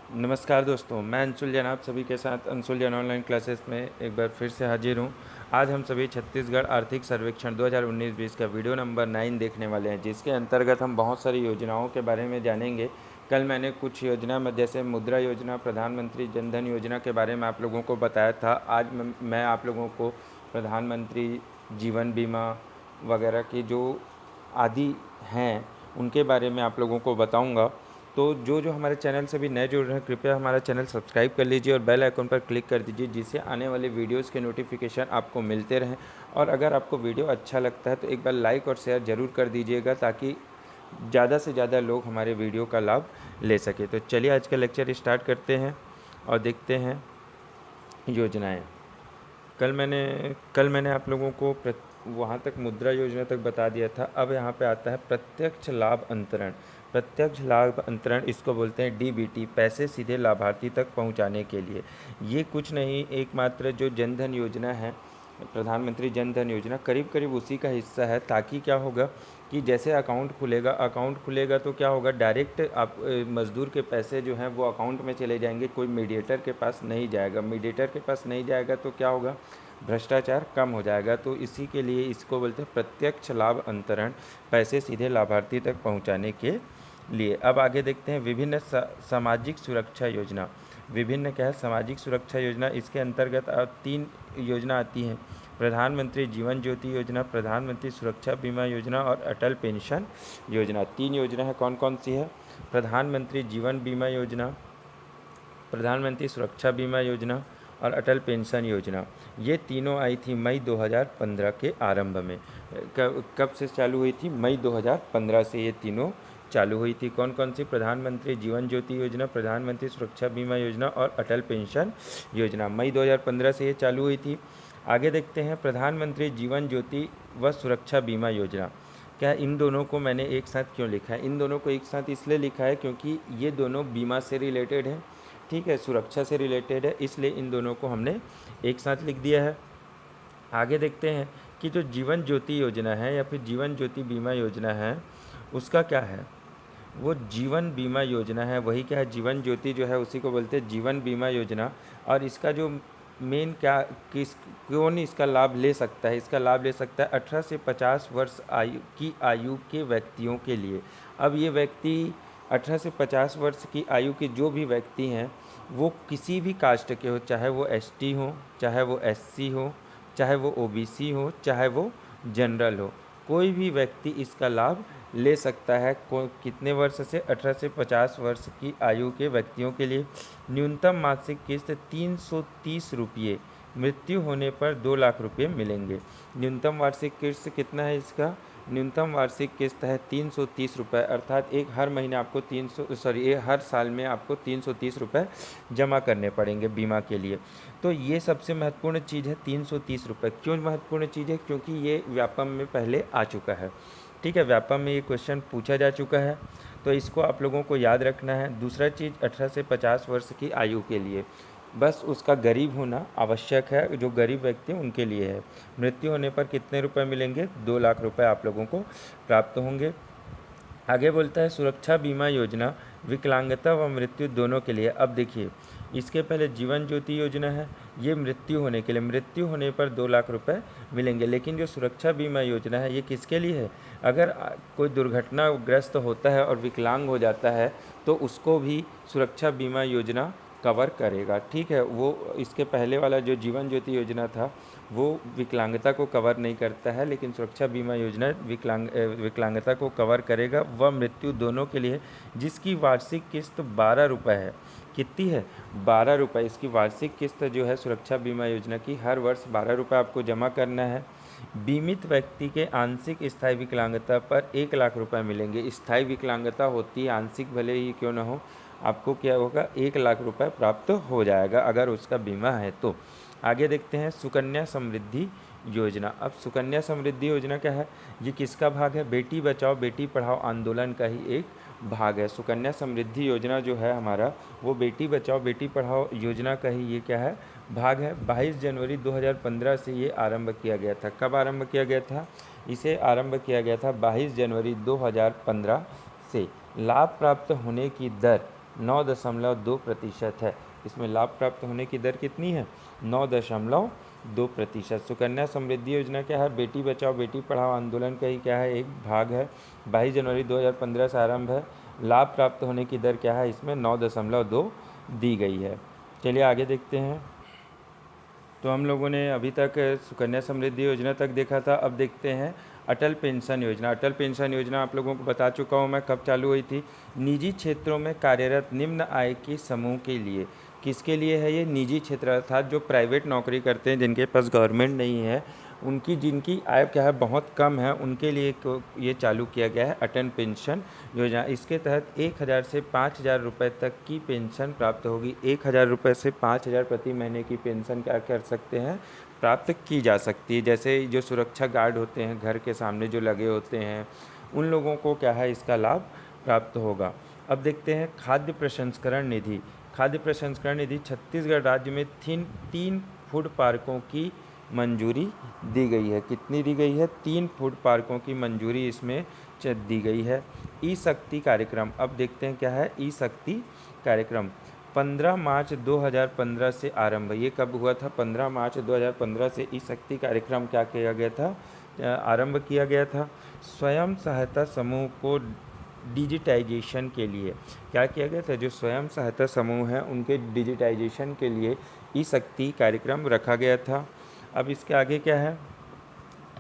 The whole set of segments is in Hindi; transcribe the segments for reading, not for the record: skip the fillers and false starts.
नमस्कार दोस्तों, मैं अंशुल जैन आप सभी के साथ अंशुल जैन ऑनलाइन क्लासेस में एक बार फिर से हाजिर हूँ। आज हम सभी छत्तीसगढ़ आर्थिक सर्वेक्षण 2019-20 का वीडियो नंबर 9 देखने वाले हैं, जिसके अंतर्गत हम बहुत सारी योजनाओं के बारे में जानेंगे। कल मैंने कुछ योजना में जैसे मुद्रा योजना, प्रधानमंत्री जन धन योजना के बारे में आप लोगों को बताया था। आज मैं आप लोगों को प्रधानमंत्री जीवन बीमा वगैरह की जो आदि हैं उनके बारे में आप लोगों को बताऊंगा। तो जो जो हमारे चैनल से भी नए जुड़ रहे हैं, कृपया हमारा चैनल सब्सक्राइब कर लीजिए और बेल आइकन पर क्लिक कर दीजिए, जिससे आने वाले वीडियोस के नोटिफिकेशन आपको मिलते रहें। और अगर आपको वीडियो अच्छा लगता है तो एक बार लाइक और शेयर ज़रूर कर दीजिएगा, ताकि ज़्यादा से ज़्यादा लोग हमारे वीडियो का लाभ ले सके। तो चलिए आज का लेक्चर स्टार्ट करते हैं और देखते हैं योजनाएँ। कल मैंने आप लोगों को वहाँ तक मुद्रा योजना तक बता दिया था। अब यहाँ पे आता है प्रत्यक्ष लाभ अंतरण। प्रत्यक्ष लाभ अंतरण इसको बोलते हैं डीबीटी, पैसे सीधे लाभार्थी तक पहुँचाने के लिए। ये कुछ नहीं, एकमात्र जो जन धन योजना है, प्रधानमंत्री जन धन योजना, करीब करीब उसी का हिस्सा है। ताकि क्या होगा कि जैसे अकाउंट खुलेगा तो क्या होगा, डायरेक्ट आप मज़दूर के पैसे जो हैं वो अकाउंट में चले जाएंगे, कोई मीडिएटर के पास नहीं जाएगा। मीडिएटर के पास नहीं जाएगा तो क्या होगा, भ्रष्टाचार कम हो जाएगा। तो इसी के लिए इसको बोलते हैं प्रत्यक्ष लाभ अंतरण, पैसे सीधे लाभार्थी तक पहुंचाने के लिए। अब आगे देखते हैं विभिन्न सामाजिक सुरक्षा योजना। विभिन्न क्या है, सामाजिक सुरक्षा योजना। इसके अंतर्गत 3 योजना आती हैं: प्रधानमंत्री जीवन ज्योति योजना, प्रधानमंत्री सुरक्षा बीमा योजना और अटल पेंशन योजना। 3 योजना है। कौन कौन सी है? प्रधानमंत्री जीवन बीमा योजना, प्रधानमंत्री सुरक्षा बीमा योजना और अटल पेंशन योजना। ये तीनों आई थी मई 2015 के आरंभ में। कब से चालू हुई थी? मई 2015 से ये तीनों चालू हुई थी। कौन कौन सी? प्रधानमंत्री जीवन ज्योति योजना, प्रधानमंत्री सुरक्षा बीमा योजना और अटल पेंशन योजना। मई 2015 से ये चालू हुई थी। आगे देखते हैं प्रधानमंत्री जीवन ज्योति व सुरक्षा बीमा योजना। क्या इन दोनों को मैंने एक साथ क्यों लिखा है? इन दोनों को एक साथ इसलिए लिखा है क्योंकि ये दोनों बीमा से रिलेटेड हैं, ठीक है, सुरक्षा से रिलेटेड है, इसलिए इन दोनों को हमने एक साथ लिख दिया है। आगे देखते हैं कि जो जीवन ज्योति योजना है या फिर जीवन ज्योति बीमा योजना है, उसका क्या है? वो जीवन बीमा योजना है। वही क्या है, जीवन ज्योति जो है उसी को बोलते हैं जीवन बीमा योजना। और इसका जो मेन क्या, कौन इसका लाभ ले सकता है? इसका लाभ ले सकता है 18 से 50 वर्ष आयु के व्यक्तियों के लिए। अब ये व्यक्ति 18 से 50 वर्ष की आयु के जो भी व्यक्ति हैं, वो किसी भी कास्ट के हो, चाहे वो एसटी हो, चाहे वो एससी हो, चाहे वो ओबीसी हो, चाहे वो जनरल हो, कोई भी व्यक्ति इसका लाभ ले सकता है। कितने वर्ष से? 18 से 50 वर्ष की आयु के व्यक्तियों के लिए। न्यूनतम मासिक किस्त 330 रुपये, मृत्यु होने पर 2 लाख रुपये मिलेंगे। न्यूनतम वार्षिक किस्त कितना है इसका? न्यूनतम वार्षिक किस्त है 330 रुपये, अर्थात हर महीने आपको हर साल में आपको 330 रुपये जमा करने पड़ेंगे बीमा के लिए। तो ये सबसे महत्वपूर्ण चीज़ है 330 रुपये। क्यों महत्वपूर्ण चीज़ है? क्योंकि ये व्यापम में पहले आ चुका है, ठीक है, व्यापम में ये क्वेश्चन पूछा जा चुका है, तो इसको आप लोगों को याद रखना है। दूसरा चीज़, 18 से 50 वर्ष की आयु के लिए बस उसका गरीब होना आवश्यक है। जो गरीब व्यक्ति हैं उनके लिए है। मृत्यु होने पर कितने रुपए मिलेंगे? 2 लाख रुपए आप लोगों को प्राप्त होंगे। आगे बोलता है सुरक्षा बीमा योजना, विकलांगता व मृत्यु दोनों के लिए। अब देखिए, इसके पहले जीवन ज्योति योजना है, ये मृत्यु होने के लिए, मृत्यु होने पर 2 लाख रुपए मिलेंगे। लेकिन जो सुरक्षा बीमा योजना है ये किसके लिए है? अगर कोई दुर्घटनाग्रस्त होता है और विकलांग हो जाता है तो उसको भी सुरक्षा बीमा योजना कवर करेगा, ठीक है। वो इसके पहले वाला जो जीवन ज्योति योजना था वो विकलांगता को कवर नहीं करता है, लेकिन सुरक्षा बीमा योजना विकलांगता को कवर करेगा व मृत्यु दोनों के लिए, जिसकी वार्षिक किस्त 12 रुपये है। कितनी है? 12 रुपये। इसकी वार्षिक किस्त जो है सुरक्षा बीमा योजना की, हर वर्ष 12 रुपये आपको जमा करना है। बीमित व्यक्ति के आंशिक स्थायी विकलांगता पर 1 लाख रुपए मिलेंगे। स्थायी विकलांगता होती है, आंशिक भले ही क्यों ना हो, आपको क्या होगा, 1 लाख रुपए प्राप्त हो जाएगा अगर उसका बीमा है तो। आगे देखते हैं सुकन्या समृद्धि योजना। अब सुकन्या समृद्धि योजना क्या है? ये किसका भाग है? बेटी बचाओ बेटी पढ़ाओ आंदोलन का ही एक भाग है। सुकन्या समृद्धि योजना जो है हमारा, वो बेटी बचाओ बेटी पढ़ाओ योजना का ही ये क्या है, भाग है। 22 जनवरी 2015 से ये आरंभ किया गया था। कब आरंभ किया गया था? इसे आरंभ किया गया था 22 जनवरी 2015 से। लाभ प्राप्त होने की दर 9.2% है। इसमें लाभ प्राप्त होने की दर कितनी है? 9.2%। सुकन्या समृद्धि योजना क्या है? बेटी बचाओ बेटी पढ़ाओ आंदोलन का ही क्या है, एक भाग है। 22 जनवरी 2015 से आरंभ है। लाभ प्राप्त होने की दर क्या है? इसमें 9.2 दी गई है। चलिए आगे देखते हैं। तो हम लोगों ने अभी तक सुकन्या समृद्धि योजना तक देखा था। अब देखते हैं अटल पेंशन योजना। अटल पेंशन योजना आप लोगों को बता चुका हूँ मैं कब चालू हुई थी। निजी क्षेत्रों में कार्यरत निम्न आय के समूह के लिए। किसके लिए है ये? निजी क्षेत्र अर्थात जो प्राइवेट नौकरी करते हैं, जिनके पास गवर्नमेंट नहीं है, उनकी जिनकी आय क्या है बहुत कम है, उनके लिए ये चालू किया गया है अटल पेंशन योजना। इसके तहत 1,000 से 5,000 रुपये तक की पेंशन प्राप्त होगी। 1,000 रुपये से 5,000 प्रति महीने की पेंशन क्या कर सकते हैं, प्राप्त की जा सकती है। जैसे जो सुरक्षा गार्ड होते हैं घर के सामने जो लगे होते हैं, उन लोगों को क्या है इसका लाभ प्राप्त होगा। अब देखते हैं खाद्य प्रसंस्करण निधि। खाद्य प्रसंस्करण निधि छत्तीसगढ़ राज्य में 3 फूड पार्कों की मंजूरी दी गई है। कितनी दी गई है? 3 फूड पार्कों की मंजूरी इसमें दी गई है। ई शक्ति कार्यक्रम, अब देखते हैं क्या है ई शक्ति कार्यक्रम। 15 मार्च 2015 से आरंभ। ये कब हुआ था? 15 मार्च 2015 से ई शक्ति कार्यक्रम क्या किया गया था, आरंभ किया गया था। स्वयं सहायता समूह को डिजिटाइजेशन के लिए क्या किया गया था? जो स्वयं सहायता समूह हैं उनके डिजिटाइजेशन के लिए ई शक्ति कार्यक्रम रखा गया था। अब इसके आगे क्या है?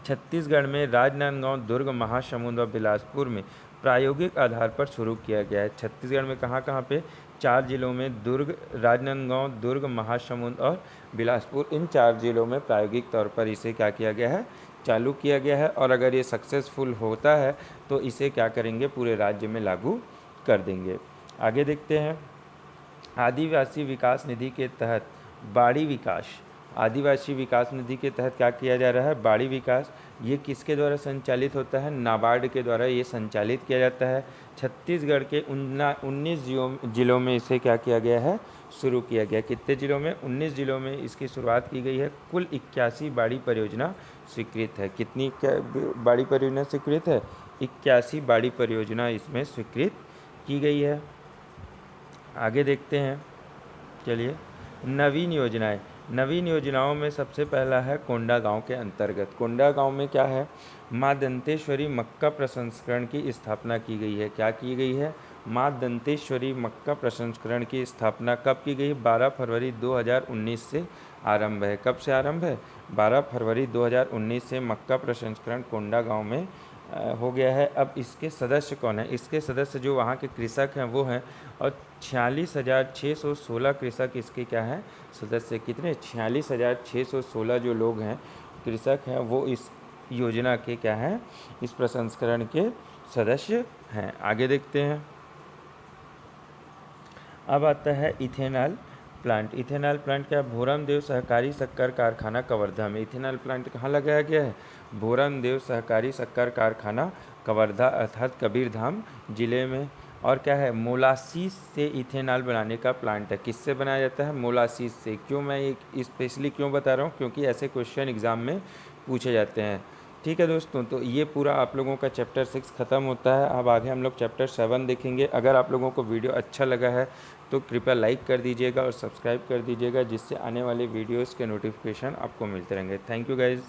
छत्तीसगढ़ में राजनांदगांव, दुर्ग, महासमुंद और बिलासपुर में प्रायोगिक आधार पर शुरू किया गया है। छत्तीसगढ़ में कहाँ कहाँ पे? 4 जिलों में, दुर्ग, राजनांदगांव, दुर्ग, महासमुंद और बिलासपुर। इन 4 जिलों में प्रायोगिक तौर पर इसे क्या किया गया है, चालू किया गया है। और अगर ये सक्सेसफुल होता है तो इसे क्या करेंगे, पूरे राज्य में लागू कर देंगे। आगे देखते हैं। आदिवासी विकास निधि के तहत बाड़ी विकास। आदिवासी विकास निधि के तहत क्या किया जा रहा है? बाड़ी विकास। ये किसके द्वारा संचालित होता है? नाबार्ड के द्वारा ये संचालित किया जाता है। छत्तीसगढ़ के 19 जिलों में इसे क्या किया गया है, शुरू किया गया। कितने जिलों में? 19 जिलों में इसकी शुरुआत की गई है। कुल 81 बाड़ी परियोजना स्वीकृत है। कितनी बाड़ी परियोजना स्वीकृत है? 81 बाड़ी परियोजना इसमें स्वीकृत की गई है। आगे देखते हैं। चलिए, नवीन योजनाएं। नवीन योजनाओं में सबसे पहला है कोंडागांव के अंतर्गत। कोंडागांव में क्या है? माँ दंतेश्वरी मक्का प्रसंस्करण की स्थापना की गई है। क्या की गई है? माँ दंतेश्वरी मक्का प्रसंस्करण की स्थापना कब की गई? 12 फरवरी 2019 से आरंभ है। कब से आरंभ है? 12 फरवरी 2019 से मक्का प्रसंस्करण कोंडागांव में हो गया है। अब इसके सदस्य कौन है? इसके सदस्य जो वहाँ के कृषक हैं वो हैं, और 46,616 कृषक इसके क्या हैं, सदस्य। कितने? 46,616 जो लोग हैं, कृषक हैं, वो इस योजना के क्या हैं, इस प्रसंस्करण के सदस्य हैं। आगे देखते हैं। अब आता है इथेनॉल प्लांट। इथेनॉल प्लांट क्या? भोरमदेव सहकारी शक्कर कारखाना कवर्धा में। इथेनॉल प्लांट कहाँ लगाया गया है? भोरमदेव सहकारी शक्कर कारखाना कवर्धा अर्थात कबीरधाम जिले में। और क्या है? मोलासीस से इथेनॉल बनाने का प्लांट है। किससे बनाया जाता है? मोलासीस से। क्यों मैं ये स्पेशली क्यों बता रहा हूँ? क्योंकि ऐसे क्वेश्चन एग्ज़ाम में पूछे जाते हैं। ठीक है दोस्तों, तो ये पूरा आप लोगों का चैप्टर 6 ख़त्म होता है। अब आगे हम लोग चैप्टर 7 देखेंगे। अगर आप लोगों को वीडियो अच्छा लगा है तो कृपया लाइक कर दीजिएगा और सब्सक्राइब कर दीजिएगा, जिससे आने वाले वीडियोस के नोटिफिकेशन आपको मिलते रहेंगे। Thank you guys.